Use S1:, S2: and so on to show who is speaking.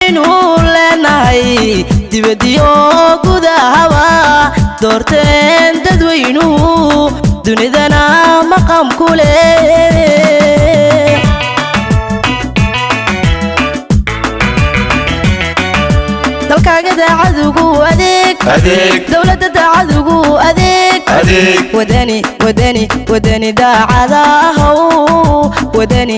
S1: aynu leenahay dibadiyo gudaha doorteen dadweynuhu dunidana maqam ku leh dalkaaga daacadgu adeeg dawladda daacadgu adeeg wadani daacadaha wadani